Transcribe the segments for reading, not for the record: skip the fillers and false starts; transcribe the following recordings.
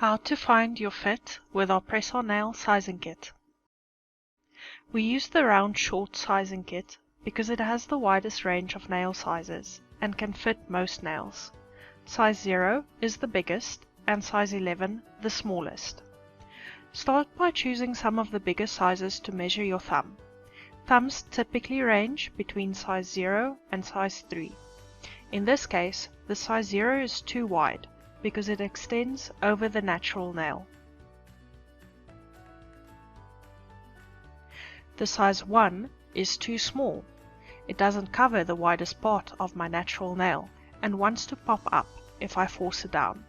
How to find your fit with our press-on nail sizing kit. We use the round short sizing kit because it has the widest range of nail sizes and can fit most nails. Size 0 is the biggest and size 11 the smallest. Start by choosing some of the bigger sizes to measure your thumb. Thumbs typically range between size 0 and size 3. In this case, the size 0 is too wide because it extends over the natural nail. The size 1 is too small. It doesn't cover the widest part of my natural nail and wants to pop up if I force it down.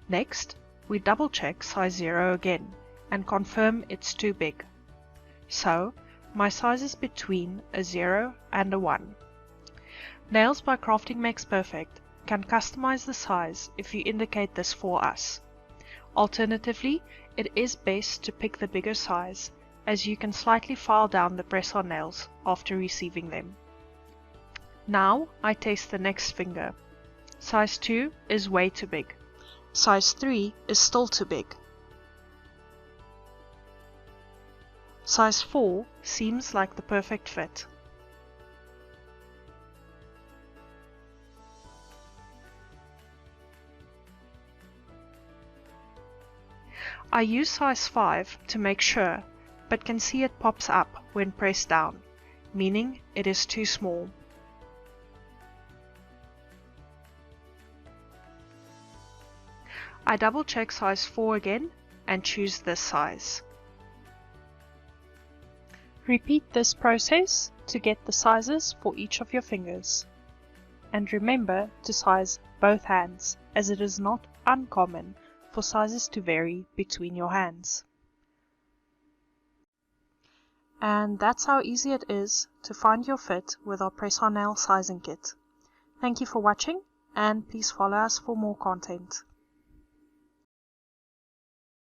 Next, we double check size 0 again and confirm it's too big. So, my size is between a 0 and a 1. Nails by Crafting Makes Perfect can customize the size if you indicate this for us. Alternatively, it is best to pick the bigger size, as you can slightly file down the press-on nails after receiving them. Now I test the next finger. Size 2 is way too big. Size 3 is still too big. Size 4 seems like the perfect fit. I use size 5 to make sure, but can see it pops up when pressed down, meaning it is too small. I double check size 4 again and choose this size. Repeat this process to get the sizes for each of your fingers. And remember to size both hands, as it is not uncommon for sizes to vary between your hands. And that's how easy it is to find your fit with our press-on nail sizing kit. Thank you for watching, and please follow us for more content.